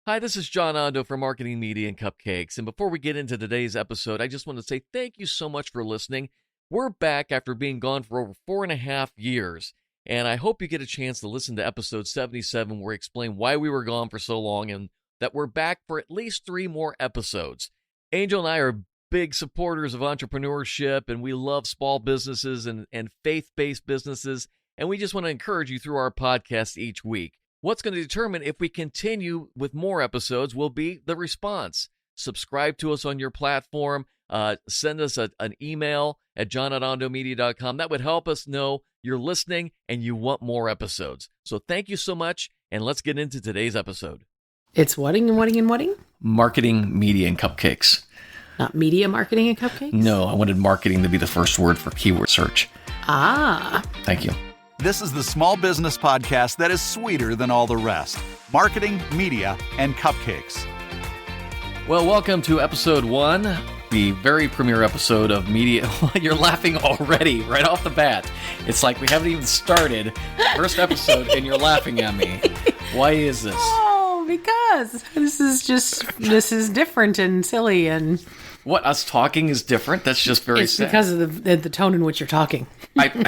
Hi, this is John Ondo from Marketing Media and Cupcakes. And before we get into today's episode, I just want to say thank you so much for listening. We're back after being gone for over 4.5 years. And I hope you get a chance to listen to episode 77, where we explain why we were gone for so long and that we're back for at least 3 more episodes. Angel and I are big supporters of entrepreneurship, and we love small businesses and faith-based businesses. And we just want to encourage you through our podcast each week. What's going to determine if we continue with more episodes will be the response. Subscribe to us on your platform. Send us an email at john@ondomedia.com. That would help us know you're listening and you want more episodes. So thank you so much, and let's get into today's episode. It's wedding and wedding and wedding? Marketing, media, and cupcakes. Not media, marketing, and cupcakes? No, I wanted marketing to be the first word for keyword search. Ah. Thank you. This is the small business podcast that is sweeter than all the rest. Marketing, media, and cupcakes. Well, welcome to episode 1, the very premiere episode of Media. You're laughing already, right off the bat. It's like we haven't even started. First episode, and you're laughing at me. Why is this? Oh, because this is different and silly and... What, us talking is different? That's just very It's sad. because of the tone in which you're talking. I'm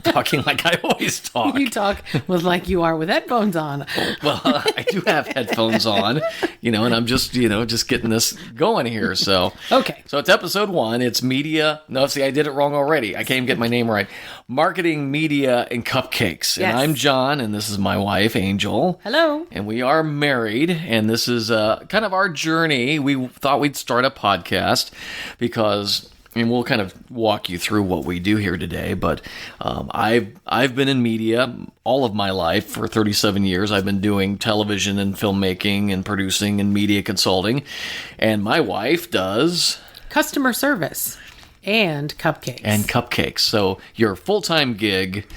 talking like I always talk. You talk with like you are with headphones on. Well, I do have headphones on, and I'm just getting this going here. So, Okay. So it's episode 1. It's media. No, see, I did it wrong already. I can't even get my name right. Marketing, media, and cupcakes. And Yes. I'm John, and this is my wife, Angel. Hello. And we are married, and this is kind of our journey. We thought we'd start a podcast because... And we'll kind of walk you through what we do here today. But I've been in media all of my life for 37 years. I've been doing television and filmmaking and producing and media consulting. And my wife does... Customer service and cupcakes. So your full-time gig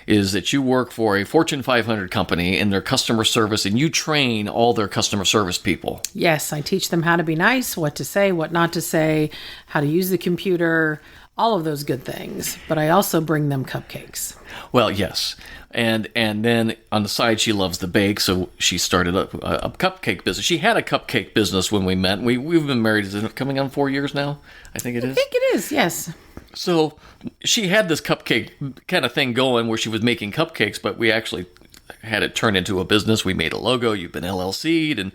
is that you work for a Fortune 500 company in their customer service, and you train all their customer service people. Yes, I teach them how to be nice, what to say, what not to say, how to use the computer, all of those good things. But I also bring them cupcakes. Well, yes. And then on the side, she loves to bake, so she started a cupcake business. She had a cupcake business when we met. We've been married, is it coming on 4 years now? I think it is. I think it is, yes. So she had this cupcake kind of thing going where she was making cupcakes, but we actually had it turn into a business. We made a logo. You've been LLC'd, and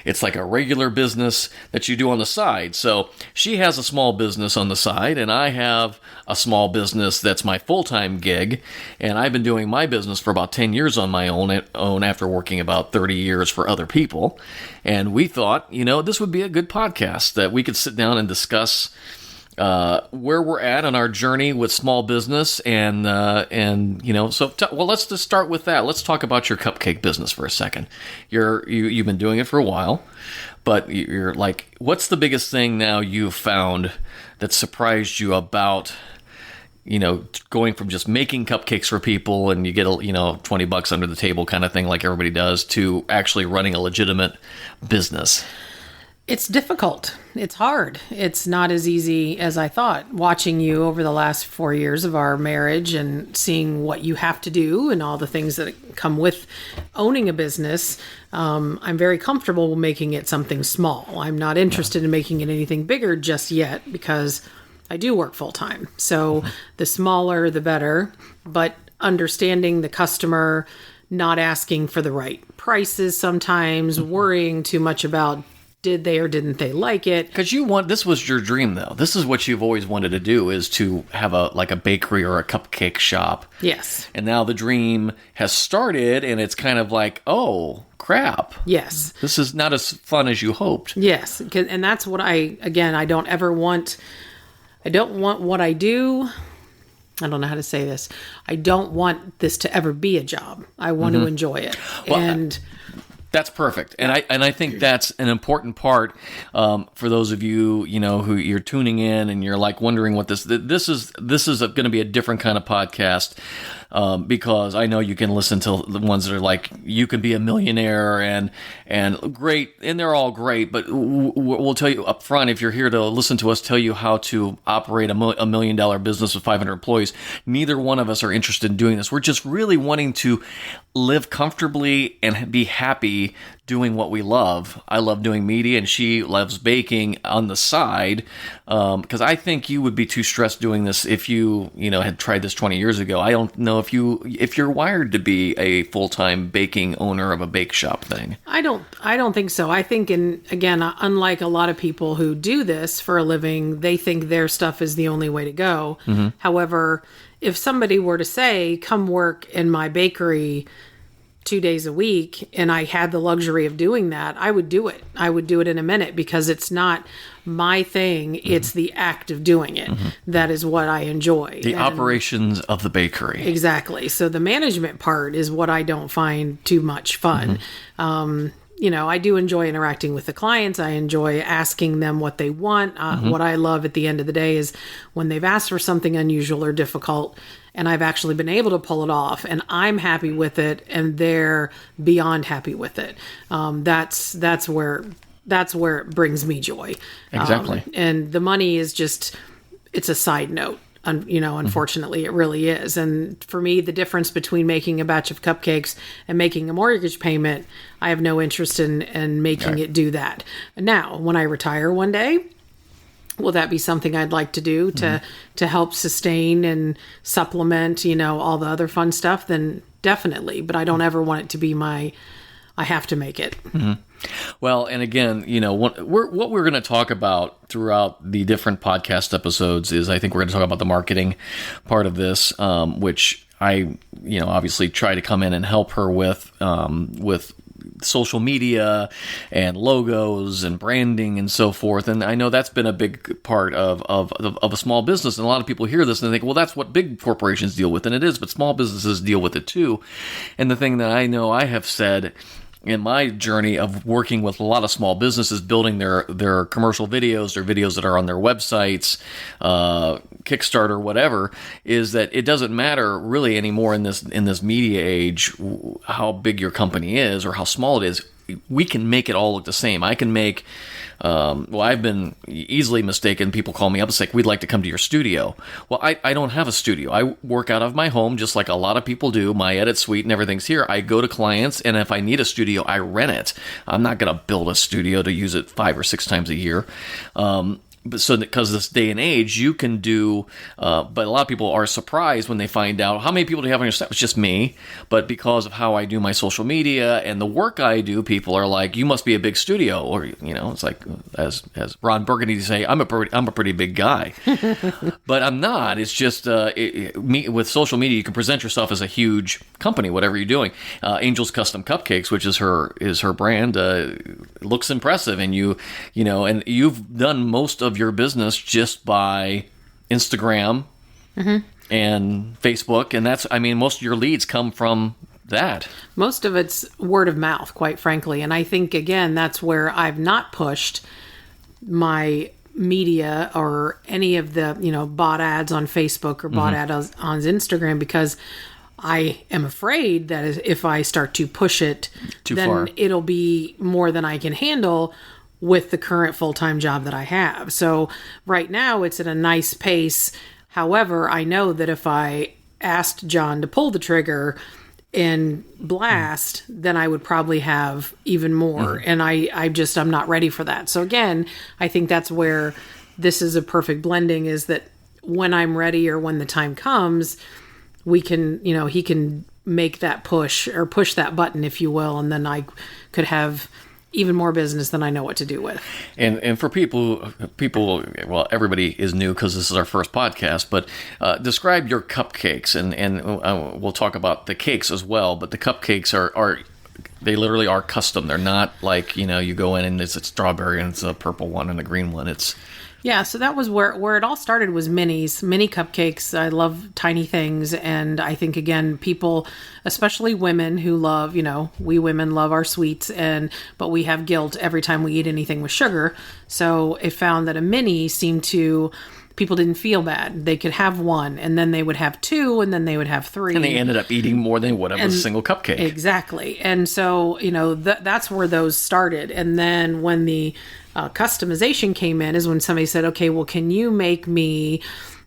it's like a regular business that you do on the side. So she has a small business on the side, and I have a small business that's my full-time gig, and I've been doing my business for about 10 years on my own after working about 30 years for other people. And we thought, this would be a good podcast that we could sit down and discuss where we're at on our journey with small business, and let's just start with that. Let's talk about your cupcake business for a second. You've been doing it for a while, but you're like, what's the biggest thing now you've found that surprised you about, going from just making cupcakes for people and you get $20 under the table kind of thing like everybody does, to actually running a legitimate business? It's difficult. It's hard. It's not as easy as I thought. Watching you over the last 4 years of our marriage and seeing what you have to do and all the things that come with owning a business, I'm very comfortable making it something small. I'm not interested in making it anything bigger just yet because I do work full time. So the smaller, the better. But understanding the customer, not asking for the right prices sometimes, worrying too much about did they or didn't they like it? Because this was your dream, though. This is what you've always wanted to do, is to have a bakery or a cupcake shop. Yes. And now the dream has started, and it's kind of like, oh, crap. Yes. This is not as fun as you hoped. Yes. And that's what I don't want what I do. I don't know how to say this. I don't want this to ever be a job. I want to enjoy it. Well, that's perfect, and I think that's an important part for those of you who you're tuning in and you're like wondering what this is going to be a different kind of podcast, because I know you can listen to the ones that are like you can be a millionaire and great, and they're all great, but we'll tell you up front, if you're here to listen to us tell you how to operate a $1 million business with 500 employees, neither one of us are interested in doing this. We're just really wanting to live comfortably and be happy doing what we love. I love doing media, and she loves baking on the side. Because I think you would be too stressed doing this if you had tried this 20 years ago. I don't know if you're wired to be a full-time baking owner of a bake shop thing. I don't think so. I think, again, unlike a lot of people who do this for a living, they think their stuff is the only way to go. Mm-hmm. However, if somebody were to say, come work in my bakery 2 days a week, and I had the luxury of doing that, I would do it. I would do it in a minute, because it's not my thing. Mm-hmm. It's the act of doing it. Mm-hmm. That is what I enjoy. The operations of the bakery. Exactly. So the management part is what I don't find too much fun. Mm-hmm. I do enjoy interacting with the clients. I enjoy asking them what they want. What I love at the end of the day is when they've asked for something unusual or difficult, and I've actually been able to pull it off, and I'm happy with it, and they're beyond happy with it. That's where it brings me joy. Exactly. And the money is it's a side note. Unfortunately, it really is. And for me, the difference between making a batch of cupcakes and making a mortgage payment, I have no interest in making it do that. Now, when I retire one day, will that be something I'd like to do to help sustain and supplement, all the other fun stuff? Then definitely. But I don't ever want it to be I have to make it. Mm-hmm. Well, and again, what we're going to talk about throughout the different podcast episodes is, I think we're going to talk about the marketing part of this, which I, obviously try to come in and help her with social media and logos and branding and so forth. And I know that's been a big part of a small business. And a lot of people hear this and they think, well, that's what big corporations deal with. And it is, but small businesses deal with it too. And the thing that I know I have said in my journey of working with a lot of small businesses, building their commercial videos, their videos that are on their websites, Kickstarter, whatever, is that it doesn't matter really anymore in this media age how big your company is or how small it is. We can make it all look the same. I can make, I've been easily mistaken. People call me up and say, we'd like to come to your studio. Well, I don't have a studio. I work out of my home just like a lot of people do. My edit suite and everything's here. I go to clients, and if I need a studio, I rent it. I'm not going to build a studio to use it 5 or 6 times a year. Because this day and age, you can do, but a lot of people are surprised when they find out, how many people do you have on your staff? It's just me. But because of how I do my social media and the work I do, people are like, you must be a big studio. Or, it's like, as Ron Burgundy say, I'm a pretty big guy. But I'm not. It's just, with social media, you can present yourself as a huge company, whatever you're doing. Angel's Custom Cupcakes, which is her brand, looks impressive. And and you've done most of your business just by Instagram and Facebook, and that's, most of your leads come from that. Most of it's word of mouth, quite frankly, and I think, again, that's where I've not pushed my media or any of the bot ads on Facebook or bot ads on Instagram, because I am afraid that if I start to push it too then far, it'll be more than I can handle with the current full-time job that I have. So right now it's at a nice pace. However, I know that if I asked John to pull the trigger and blast, then I would probably have even more. And I'm not ready for that. So again, I think that's where this is a perfect blending, is that when I'm ready or when the time comes, we can, he can make that push that button, if you will. And then I could have even more business than I know what to do with. And for people, well, everybody is new because this is our first podcast, but describe your cupcakes, and we'll talk about the cakes as well, but the cupcakes are they literally are custom. They're not like, you go in and it's a strawberry and it's a purple one and a green one. Yeah, so that was where it all started, was mini cupcakes. I love tiny things, and I think, again, people, especially women who love, we women love our sweets, but we have guilt every time we eat anything with sugar. So it found that a mini people didn't feel bad. They could have one, and then they would have 2, and then they would have 3. And they ended up eating more than whatever a single cupcake. Exactly. And so, that's where those started. And then when the customization came in is when somebody said, okay, well, can you make me,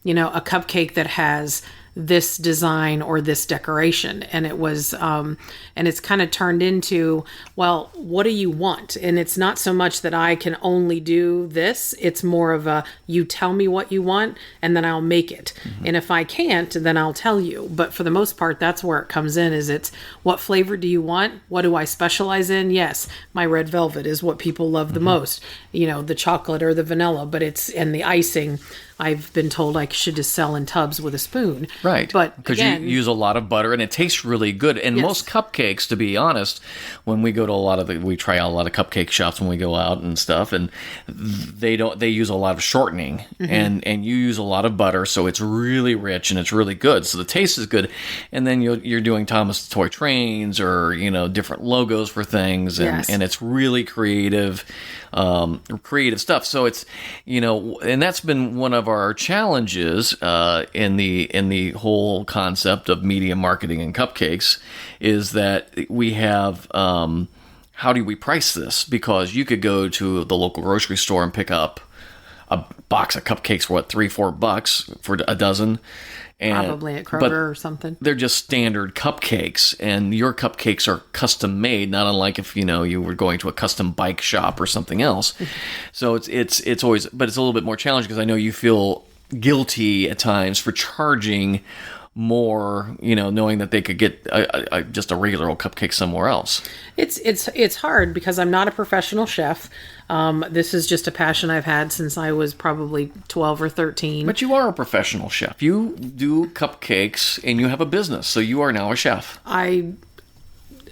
a cupcake that has this design or this decoration. And it was, and it's kind of turned into, well, what do you want? And it's not so much that I can only do this. It's more of a, you tell me what you want and then I'll make it. And if I can't, then I'll tell you. But for the most part, that's where it comes in, is it's, what flavor do you want? What do I specialize in? Yes, my red velvet is what people love the most, the chocolate or the vanilla, but and the icing, I've been told I should just sell in tubs with a spoon. Right. But because you use a lot of butter and it tastes really good. And Yes. most cupcakes, to be honest, when we go to we try out a lot of cupcake shops when we go out and stuff, and they use a lot of shortening and you use a lot of butter. So it's really rich and it's really good. So the taste is good. And then you're doing Thomas the Toy Trains or, different logos for things. And, Yes. and it's really creative stuff. So it's, and that's been one of our challenges in the whole concept of media marketing and cupcakes, is that we have how do we price this? Because you could go to the local grocery store and pick up a box of cupcakes for $3-4 for a dozen. And, probably at Kroger but or something. they're just standard cupcakes, and your cupcakes are custom made, not unlike if you were going to a custom bike shop or something else. So it's always, but it's a little bit more challenging because I know you feel guilty at times for charging more, knowing that they could get just a regular old cupcake somewhere else. It's hard because I'm not a professional chef. This is just a passion I've had since I was probably 12 or 13. But you are a professional chef. You do cupcakes and you have a business, so you are now a chef.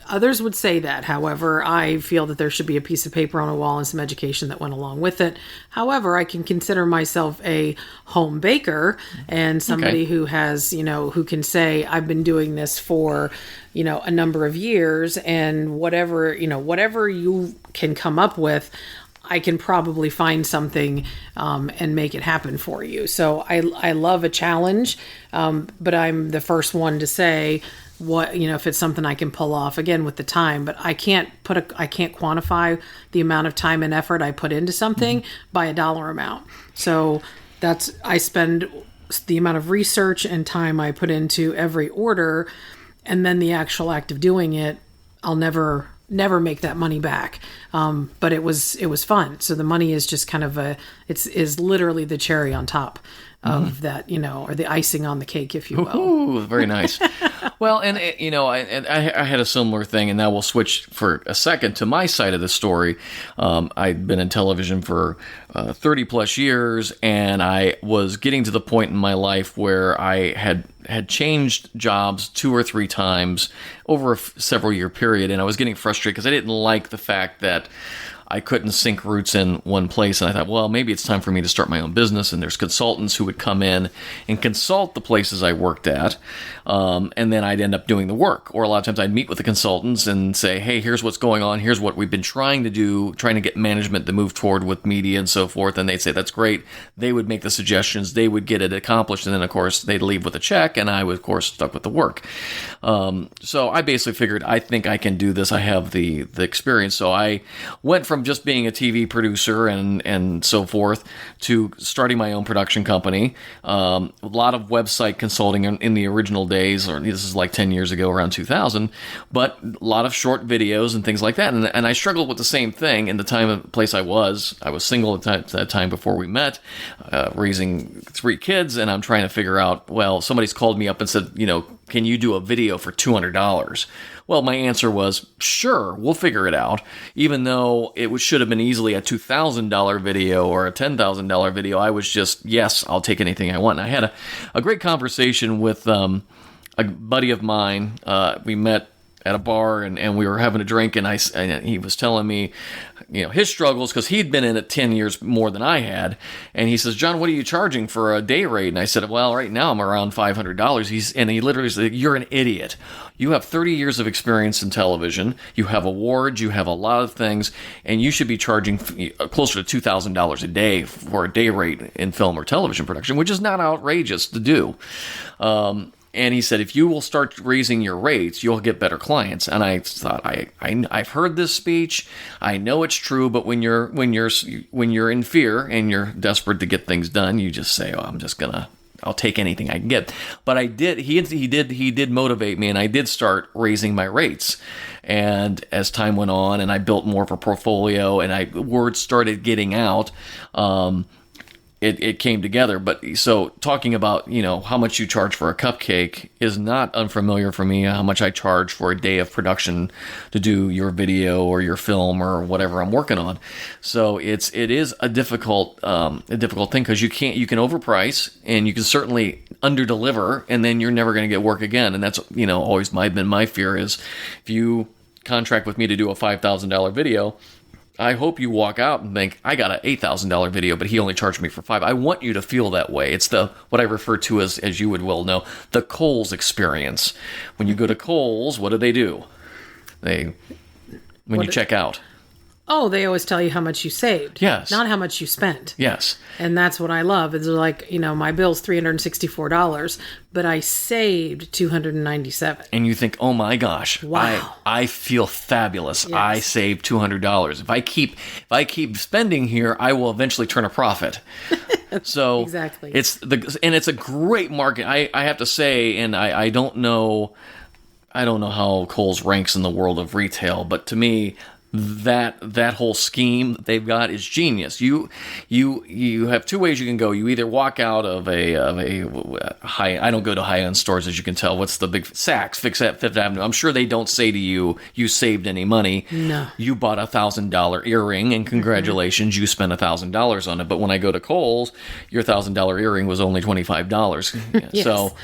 Others would say that. However, I feel that there should be a piece of paper on a wall and some education that went along with it. However, I can consider myself a home baker and somebody who has, who can say, I've been doing this for, a number of years, and whatever you can come up with, I can probably find something and make it happen for you. So I love a challenge, but I'm the first one to say, what, if it's something I can pull off, again with the time, but I can't quantify the amount of time and effort I put into something by a dollar amount. So I spend the amount of research and time I put into every order, and then the actual act of doing it, I'll never make that money back. But it was fun. So the money is just kind of is literally the cherry on top of that, or the icing on the cake, if you will. Ooh, very nice. Well, and I had a similar thing, and now we'll switch for a second to my side of the story. I'd been in television for 30 plus years, and I was getting to the point in my life where I had changed jobs 2 or 3 times over a several year period, and I was getting frustrated because I didn't like the fact that I couldn't sink roots in one place. And I thought, well, maybe it's time for me to start my own business. And there's consultants who would come in and consult the places I worked at. And then I'd end up doing the work. Or a lot of times I'd meet with the consultants and say, hey, here's what's going on. Here's what we've been trying to do, trying to get management to move toward with media and so forth. And they'd say, that's great. They would make the suggestions. They would get it accomplished. And then, of course, they'd leave with a check. And I was, of course, stuck with the work. So I basically figured, I think I can do this. I have the experience. So I went from just being a TV producer and so forth to starting my own production company. A lot of website consulting in the original days, or this is like 10 years ago, around 2000, but a lot of short videos and things like that. And I struggled with the same thing in the time and place I was. I was single at that time before we met, raising 3 kids, and I'm trying to figure out, well, somebody's called me up and said, can you do a video for $200? Well, my answer was, sure, we'll figure it out. Even though it should have been easily a $2,000 video or a $10,000 video, I was just, yes, I'll take anything I want. And I had a great conversation with a buddy of mine. We met at a bar and we were having a drink, and he was telling me, his struggles, because he'd been in it 10 years more than I had. And he says, John, what are you charging for a day rate? And I said, well, right now I'm around $500. And he literally said, you're an idiot. You have 30 years of experience in television. You have awards. You have a lot of things. And you should be charging closer to $2,000 a day for a day rate in film or television production, which is not outrageous to do. And he said, if you will start raising your rates, you'll get better clients. And I thought, I've heard this speech. I know it's true, but when you're in fear and you're desperate to get things done, you just say, oh, I'm just gonna I'll take anything I can get. But I did. He did motivate me, and I did start raising my rates. And as time went on, and I built more of a portfolio, and word started getting out. It came together. But so talking about, how much you charge for a cupcake is not unfamiliar for me. How much I charge for a day of production to do your video or your film or whatever I'm working on. So it is a difficult thing, because you can overprice, and you can certainly underdeliver, and then you're never going to get work again. And that's, always been my fear is, if you contract with me to do a $5,000 video, I hope you walk out and think, I got an $8,000 video, but he only charged me for $5,000. I want you to feel that way. It's what I refer to as you would well know, the Kohl's experience. When you go to Kohl's, what do? When you check out. Oh, they always tell you how much you saved. Yes. Not how much you spent. Yes. And that's what I love. It's like, my bill's $364, but I saved $297. And you think, oh my gosh, wow. I feel fabulous. Yes. I saved $200. If I keep spending here, I will eventually turn a profit. So exactly. It's a great market. I have to say, and I don't know how Kohl's ranks in the world of retail, but to me, that whole scheme that they've got is genius. You have two ways you can go. You either walk out of a high. I don't go to high-end stores, as you can tell. What's the big Saks, Fifth Avenue? I'm sure they don't say to you saved any money. No. You bought a $1,000 earring, and congratulations, you spent $1,000 on it. But when I go to Kohl's, your $1,000 earring was only $25. Yes. So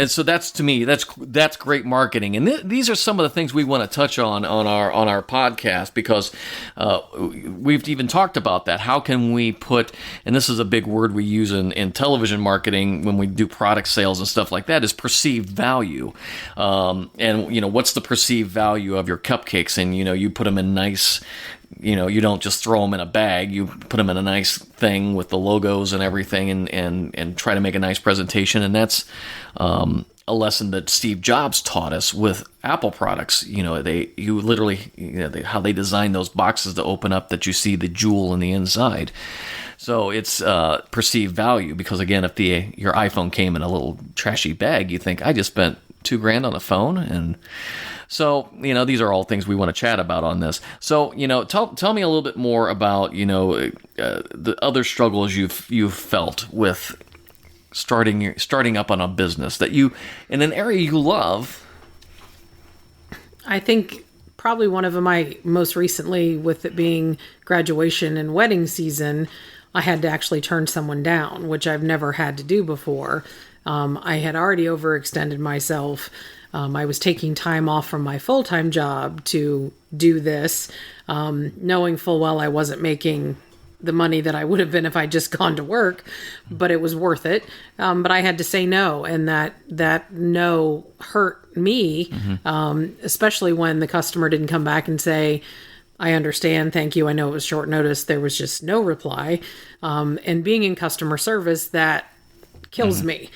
so that's, to me, that's great marketing. And these are some of the things we want to touch on our podcast, because we've even talked about that. How can we put, and this is a big word we use in television marketing when we do product sales and stuff like that, is perceived value. And what's the perceived value of your cupcakes? And you put them in nice, you don't just throw them in a bag. You put them in a nice thing with the logos and everything, and try to make a nice presentation. And that's a lesson that Steve Jobs taught us with Apple products. How they design those boxes to open up, that you see the jewel in the inside. So it's perceived value, because again, if your iPhone came in a little trashy bag, you think, I just spent $2,000 on a phone. And so, these are all things we want to chat about on this. So, tell me a little bit more about, the other struggles you've felt with starting up on a business that you, in an area you love. I think probably one of them, most recently, with it being graduation and wedding season, I had to actually turn someone down, which I've never had to do before. I had already overextended myself. I was taking time off from my full-time job to do this, knowing full well I wasn't making the money that I would have been if I'd just gone to work, but it was worth it. But I had to say no, and that no hurt me, especially when the customer didn't come back and say, I understand, thank you, I know it was short notice. There was just no reply. And being in customer service, that kills me,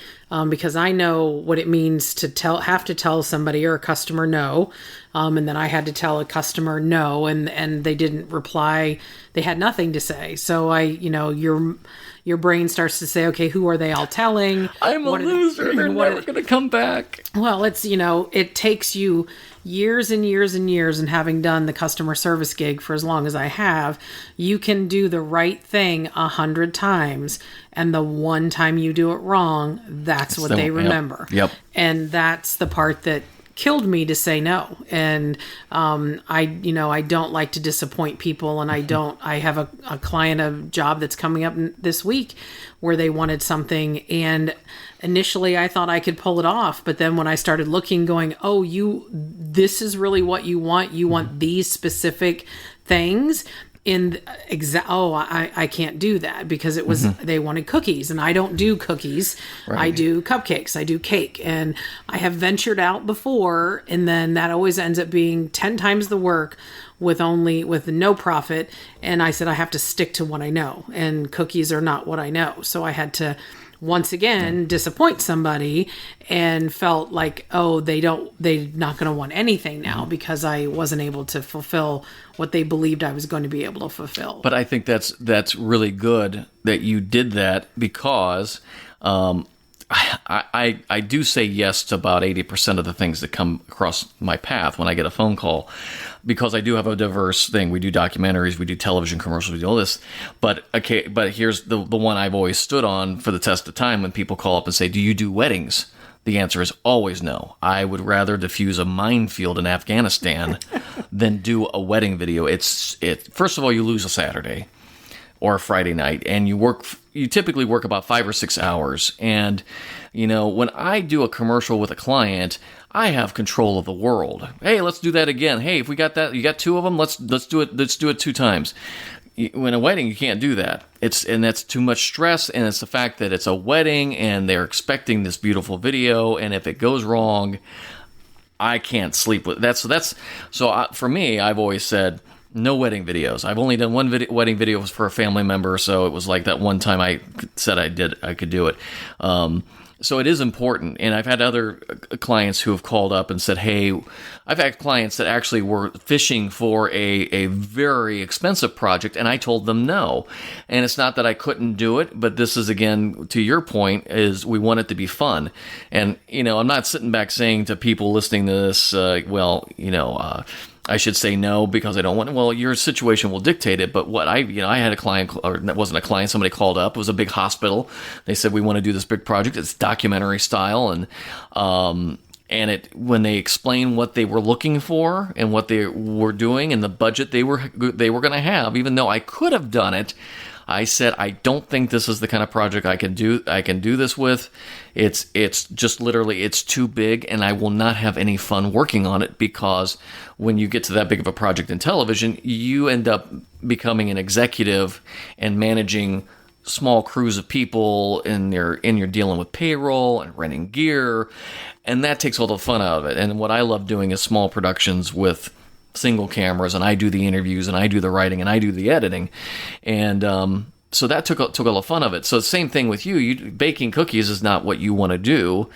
because I know what it means to have to tell somebody or a customer no. And then I had to tell a customer no, and they didn't reply. They had nothing to say. So your brain starts to say, okay, who are they all telling? I'm a loser. They're never going to come back. Well, it takes you years and years and years, and having done the customer service gig for as long as I have, you can do the right thing 100 times, and the one time you do it wrong, that's what they remember. Yep. And that's the part that killed me to say no. And I don't like to disappoint people, and I have a client, a job that's coming up this week where they wanted something, and initially I thought I could pull it off, but then when I started looking, going, this is really what you want these specific things. I can't do that, because it was they wanted cookies, and I don't do cookies. Right. I do cupcakes, I do cake, and I have ventured out before, and then that always ends up being 10 times the work with no profit. And I said I have to stick to what I know, and cookies are not what I know. So I had to once again disappoint somebody and felt like, oh, they're not going to want anything now because I wasn't able to fulfill what they believed I was going to be able to fulfill. But I think that's really good that you did that, because I do say yes to about 80% of the things that come across my path when I get a phone call, because I do have a diverse thing. We do documentaries, we do television commercials, we do all this. But here's the one I've always stood on for the test of time when people call up and say, do you do weddings? The answer is always no. I would rather diffuse a minefield in Afghanistan than do a wedding video. First of all, you lose a Saturday or a Friday night, and you typically work about 5 or 6 hours. And, when I do a commercial with a client, I have control of the world. Hey, let's do that again. Hey, if we got that, you got 2 of them, let's do it 2 times. When a wedding, you can't do that. And that's too much stress, and it's the fact that it's a wedding and they're expecting this beautiful video, and if it goes wrong, I can't sleep with that. So for me, I've always said, no wedding videos. I've only done one wedding video was for a family member, so it was like that one time I said I could do it. So it is important, and I've had other clients who have called up and said, hey, I've had clients that actually were fishing for a very expensive project, and I told them no. And it's not that I couldn't do it, but this is, again, to your point, is we want it to be fun. And, I'm not sitting back saying to people listening to this, I should say no because I don't want. Well, your situation will dictate it. But I had a client, or that wasn't a client. Somebody called up. It was a big hospital. They said, we want to do this big project. It's documentary style, and when they explained what they were looking for and what they were doing and the budget they were going to have, even though I could have done it, I said, I don't think this is the kind of project I can do this with. It's just literally, it's too big, and I will not have any fun working on it, because when you get to that big of a project in television, you end up becoming an executive and managing small crews of people, and you're dealing with payroll and renting gear, and that takes all the fun out of it. And what I love doing is small productions with single cameras, and I do the interviews, and I do the writing, and I do the editing, and so that took all the fun of it. So the same thing with you. Baking cookies is not what you want to do,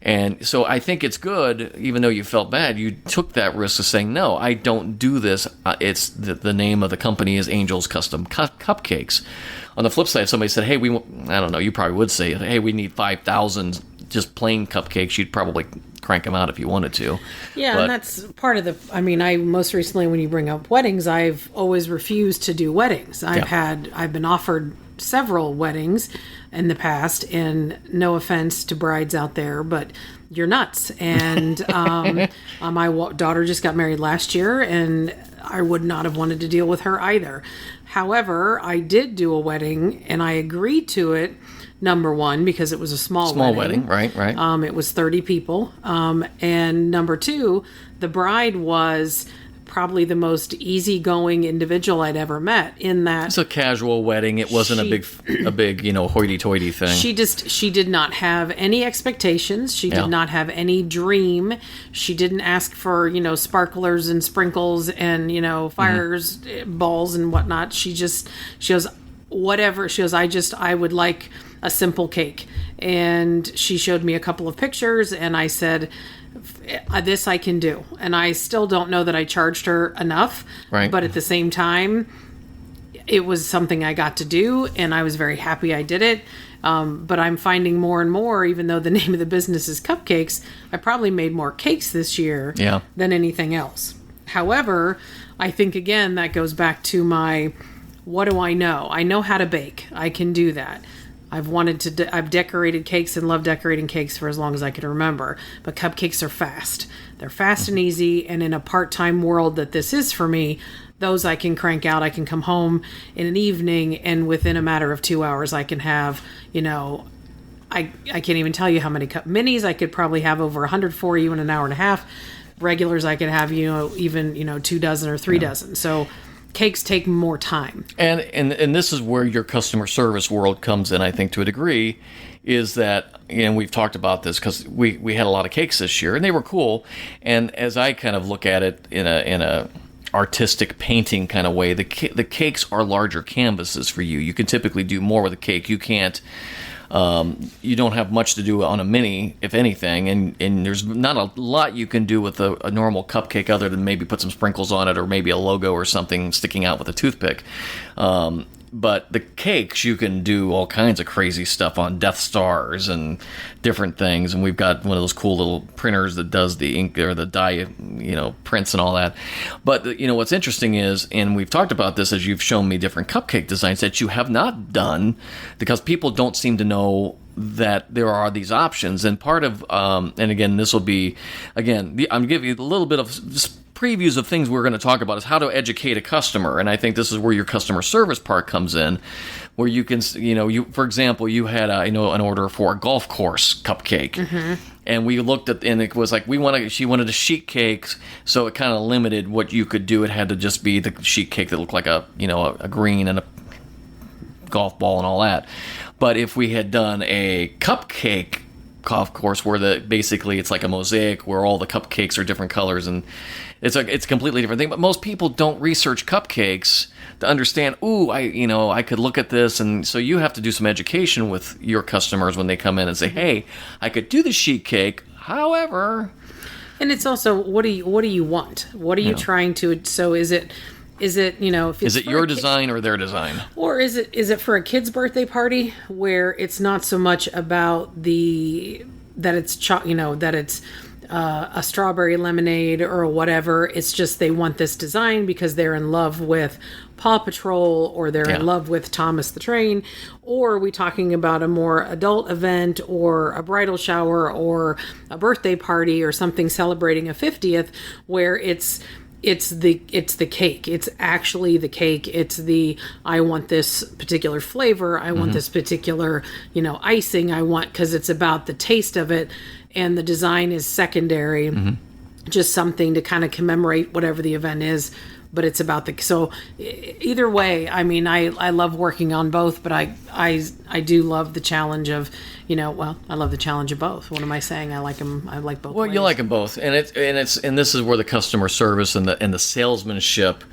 and so I think it's good, even though you felt bad, you took that risk of saying, no, I don't do this. It's the name of the company is Angel's Custom Cupcakes. On the flip side, if somebody said, hey, I don't know, you probably would say, hey, we need 5,000 just plain cupcakes, you'd probably crank them out if you wanted to. Yeah, and that's part of I most recently, when you bring up weddings, I've always refused to do weddings. I've been offered several weddings in the past, and no offense to brides out there, but you're nuts. And my daughter just got married last year, and I would not have wanted to deal with her either. However, I did do a wedding, and I agreed to it. Number one, because it was a small wedding. Right. It was 30 people. And number two, the bride was probably the most easygoing individual I'd ever met, in that it's a casual wedding. It wasn't a big, hoity-toity thing. She did not have any expectations. She did not have any dream. She didn't ask for, sparklers and sprinkles and, fires, balls and whatnot. She goes, whatever. She goes, I would like a simple cake. And she showed me a couple of pictures, and I said, this I can do. And I still don't know that I charged her enough. Right. But at the same time, it was something I got to do, and I was very happy I did it. But I'm finding more and more, even though the name of the business is Cupcakes, I probably made more cakes this year than anything else. However, I think, again, that goes back to my, what do I know? I know how to bake. I can do that. I've decorated cakes and loved decorating cakes for as long as I can remember. But cupcakes are fast. They're fast and easy. And in a part-time world that this is for me, those I can crank out. I can come home in an evening, and within a matter of 2 hours, I can have, I can't even tell you how many minis I could probably have over 100 for you in an hour and a half. Regulars I could have, even 2 dozen or 3 dozen. So cakes take more time. And this is where your customer service world comes in, I think, to a degree, is that, and we've talked about this because we had a lot of cakes this year, and they were cool. And as I kind of look at it in a artistic painting kind of way, the cakes are larger canvases for you. You can typically do more with a cake. You can't You don't have much to do on a mini, if anything, and there's not a lot you can do with a normal cupcake other than maybe put some sprinkles on it or maybe a logo or something sticking out with a toothpick. But the cakes, you can do all kinds of crazy stuff on Death Stars and different things. And we've got one of those cool little printers that does the ink or the dye, prints and all that. But, what's interesting is, and we've talked about this as you've shown me different cupcake designs that you have not done because people don't seem to know that there are these options. And part of, and again, this will be, I'm giving you a little bit of previews of things we're going to talk about is how to educate a customer. And I think this is where your customer service part comes in, where you can, for example, you had, an order for a golf course cupcake. Mm-hmm. And we looked at, and it was like, she wanted a sheet cake, so it kind of limited what you could do. It had to just be the sheet cake that looked like a green and a golf ball and all that. But if we had done a cupcake golf course where basically it's like a mosaic where all the cupcakes are different colors and it's a completely different thing. But most people don't research cupcakes to understand, I could look at this. And so you have to do some education with your customers when they come in and say, hey, I could do the sheet cake. However, and it's also, what do you want? What are you trying to, so is it, if it's is it your design or their design? Or is it for a kid's birthday party where it's not so much about that it's a strawberry lemonade or whatever. It's just they want this design because they're in love with Paw Patrol or they're in love with Thomas the Train. Or are we talking about a more adult event or a bridal shower or a birthday party or something celebrating a 50th where it's the cake. It's actually the cake. It's I want this particular flavor. I want this particular, icing. because it's about the taste of it, and the design is secondary. Mm-hmm. Just something to kind of commemorate whatever the event is. But it's about so either way, I love working on both, but I do love the challenge of, I love the challenge of both. What am I saying? I like them. I like both. Well, ways. You like them both, and this is where the customer service and the salesmanship.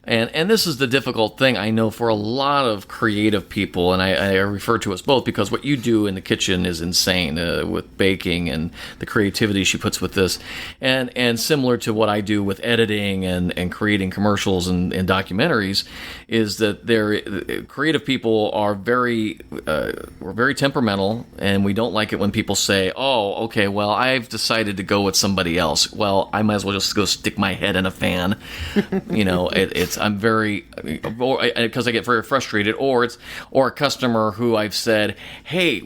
And this is the difficult thing, I know, for a lot of creative people, and I refer to us both because what you do in the kitchen is insane with baking and the creativity she puts with this. And similar to what I do with editing and creating commercials and documentaries, is that creative people are we're very temperamental, and we don't like it when people say, oh, okay, well, I've decided to go with somebody else. Well, I might as well just go stick my head in a fan. I'm very, because I get very frustrated, or a customer who I've said, hey,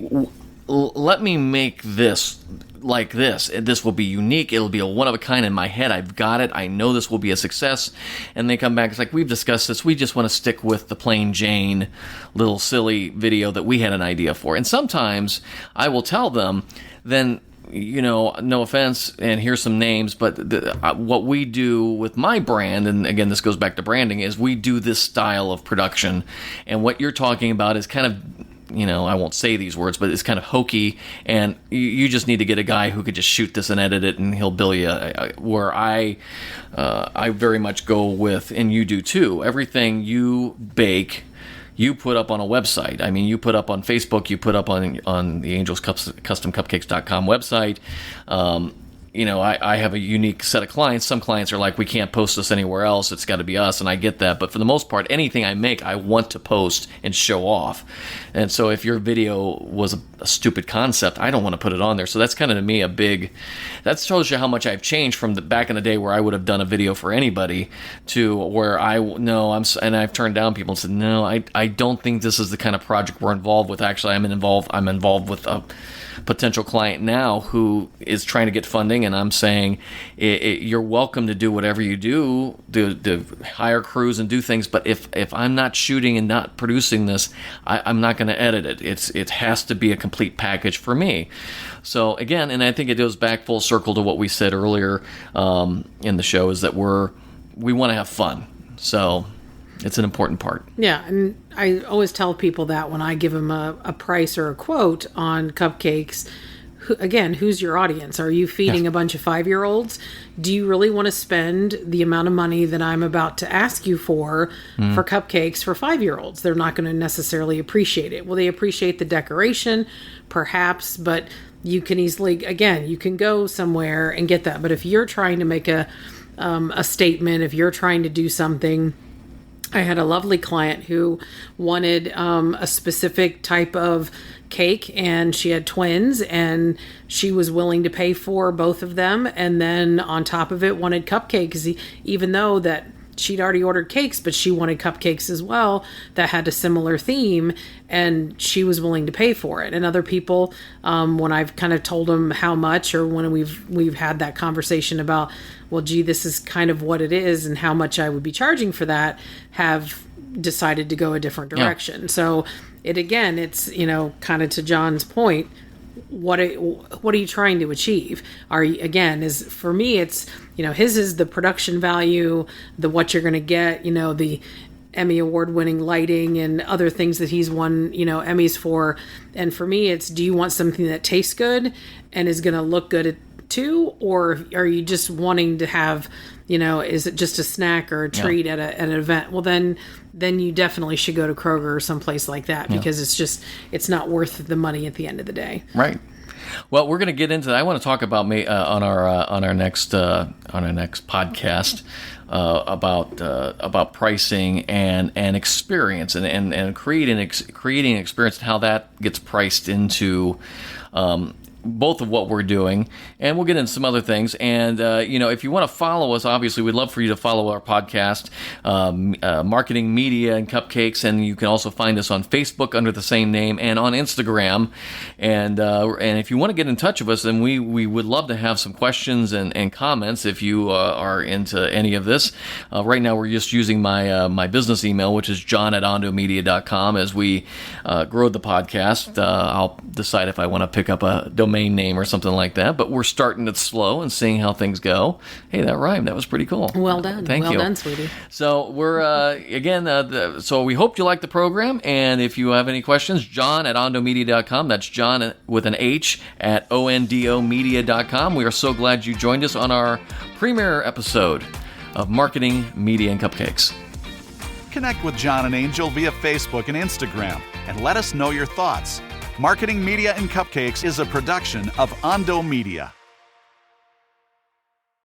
let me make this like this. This will be unique. It'll be a one of a kind in my head. I've got it. I know this will be a success. And they come back. It's like, we've discussed this. We just want to stick with the plain Jane little silly video that we had an idea for. And sometimes I will tell them, then, no offense, and here's some names, but what we do with my brand, and again, this goes back to branding, is we do this style of production. And what you're talking about is kind of, I won't say these words, but it's kind of hokey, and you just need to get a guy who could just shoot this and edit it, and he'll bill you. Where I very much go with, and you do too, everything you bake, you put up on a website. You put up on Facebook, you put up on the AngelsCustomCupcakes.com website. I have a unique set of clients. Some clients are like, we can't post this anywhere else. It's got to be us, and I get that. But for the most part, anything I make, I want to post and show off. And so if your video was a stupid concept, I don't want to put it on there. So that's kind of, to me, that shows you how much I've changed from back in the day where I would have done a video for anybody to where and I've turned down people and said, no, I don't think this is the kind of project we're involved with. Actually, I'm involved with a potential client now who is trying to get funding, and I'm saying you're welcome to do whatever you do, to hire crews and do things, but if I'm not shooting and not producing this, I'm not going to edit it. It has to be a complete package for me. So again, and I think it goes back full circle to what we said earlier in the show, is that we want to have fun. So it's an important part. Yeah, and I always tell people that when I give them a price or a quote on cupcakes, who's your audience? Are you feeding a bunch of 5-year-olds? Do you really want to spend the amount of money that I'm about to ask you for cupcakes for 5-year-olds? They're not going to necessarily appreciate it. Will they appreciate the decoration? Perhaps, but you can easily, again, you can go somewhere and get that. But if you're trying to make a statement, if you're trying to do something, I had a lovely client who wanted a specific type of cake, and she had twins, and she was willing to pay for both of them, and then on top of it wanted cupcakes, even though that she'd already ordered cakes, but she wanted cupcakes as well that had a similar theme, and she was willing to pay for it. And other people, when I've kind of told them how much, or when we've had that conversation about, well, gee, this is kind of what it is and how much I would be charging for that, have decided to go a different direction. Yeah. So it's, kind of to John's point, what are you trying to achieve? For me, it's, his is the production value, the what you're going to get, the Emmy award winning lighting and other things that he's won, Emmys for. And for me, it's, do you want something that tastes good and is going to look good too? Or are you just wanting to have, is it just a snack or a treat at an event? Well, then you definitely should go to Kroger or someplace like that, because it's not worth the money at the end of the day. Right. Well, we're going to get into that. I want to talk about on our next podcast about pricing and experience and creating experience and how that gets priced into both of what we're doing, and we'll get into some other things. And if you want to follow us, obviously we'd love for you to follow our podcast, Marketing, Media, and Cupcakes, and you can also find us on Facebook under the same name, and on Instagram. And if you want to get in touch with us, then we would love to have some questions and comments if you are into any of this. Right now we're just using my business email, which is john@ondomedia.com. As we grow the podcast, I'll decide if I want to pick up a domain name or something like that, but we're starting it slow and seeing how things go. Hey, that rhymed. That was pretty cool. Well done. Thank you. Well done, sweetie. So we're so we hope you like the program, and if you have any questions, john@ondomedia.com. That's John with an H at ondomedia.com. We are so glad you joined us on our premiere episode of Marketing, Media, and Cupcakes. Connect with John and Angel via Facebook and Instagram, and let us know your thoughts. Marketing, Media, and Cupcakes is a production of Ondo Media.